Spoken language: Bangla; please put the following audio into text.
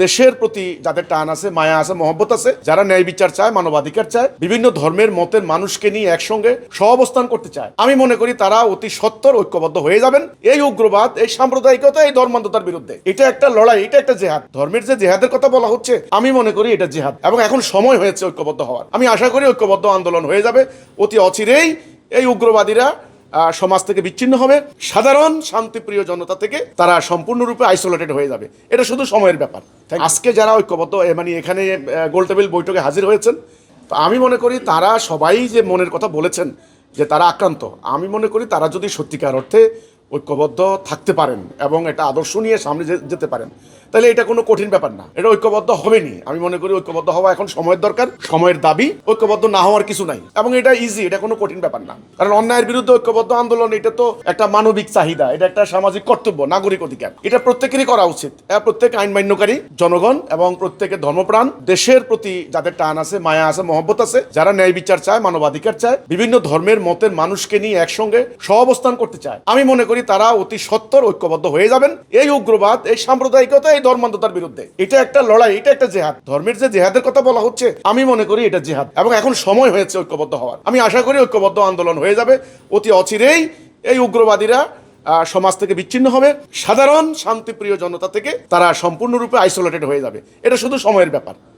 দেশের প্রতি যাদের টান আছে, মায়া আছে, মহব্বত আছে, যারা ন্যায় বিচার চায়, মানবাধিকার চায়, বিভিন্ন ধর্মের মতের মানুষকে নিয়ে একসঙ্গে সহাবস্থান করতে চায়, আমি মনে করি তারা অতি সত্বর ঐক্যবদ্ধ হয়ে যাবেন এই উগ্রবাদ, এই সাম্প্রদায়িকতা, এই ধর্মান্ধতার বিরুদ্ধে। এটা একটা লড়াই, এটা একটা জেহাদ। ধর্মের যে জেহাদের কথা বলা হচ্ছে, আমি মনে করি এটা জেহাদ, এবং এখন সময় হয়েছে ঐক্যবদ্ধ হওয়ার। আমি আশা করি ঐক্যবদ্ধ আন্দোলন হয়ে যাবে অতি অচিরেই। এই উগ্রবাদীরা সমাজ থেকে বিচ্ছিন্ন হবে, সাধারণ শান্তিপ্রিয় জনতা থেকে তারা সম্পূর্ণরূপে আইসোলেটেড হয়ে যাবে। এটা শুধু সময়ের ব্যাপার। আজকে যারা ঐক্যবদ্ধ মানে এখানে গোলটেবিল বৈঠকে হাজির হয়েছেন, তো আমি মনে করি তারা সবাই যে মনের কথা বলেছেন যে তারা আক্রান্ত, আমি মনে করি তারা যদি সত্যিকার অর্থে ঐক্যবদ্ধ থাকতে পারেন এবং এটা আদর্শ নিয়ে সামনে যেতে পারেন, তাহলে এটা কোনো কঠিন ব্যাপার না। এটা ঐক্যবদ্ধ হবেনি। আমি মনে করি ঐক্যবদ্ধ হওয়া এখন সময়ের দরকার, সময়ের দাবি। ঐক্যবদ্ধ না হওয়ার কিছু নাই, এবং এটা ইজি, এটা কোনো কঠিন ব্যাপার না। কারণ অন্যায়ের বিরুদ্ধে ঐক্যবদ্ধ আন্দোলন এটা তো একটা মানবিক চাহিদা, এটা একটা সামাজিক কর্তব্য, নাগরিক অধিকার। এটা প্রত্যেকেরই করা উচিত। প্রত্যেক আইন মান্যকারী জনগণ এবং প্রত্যেকের ধর্মপ্রাণ, দেশের প্রতি যাদের টান আছে, মায়া আছে, মহব্বত আছে, যারা ন্যায় বিচার চায়, মানবাধিকার চায়, বিভিন্ন ধর্মের মতের মানুষকে নিয়ে একসঙ্গে সহাবস্থান করতে চায়, আমি মনে করি তারা অতি সত্বর ঐক্যবদ্ধ হয়ে যাবেন এই উগ্রবাদ, এই সাম্প্রদায়িকতা, এই ধর্মান্ধতার বিরুদ্ধে। এটা একটা লড়াই, এটা একটা জেহাদ। ধর্মের যে জেহাদের কথা বলা হচ্ছে, আমি মনে করি এটা জেহাদ, এবং এখন সময় হয়েছে ঐক্যবদ্ধ হওয়ার। আমি আশা করি ঐক্যবদ্ধ আন্দোলন হয়ে যাবে অতি অচিরেই। এই উগ্রবাদীরা সমাজ থেকে বিচ্ছিন্ন হবে, সাধারণ শান্তিপ্রিয় জনতা থেকে তারা সম্পূর্ণরূপে আইসোলেটেড হয়ে যাবে। এটা শুধু সময়ের ব্যাপার।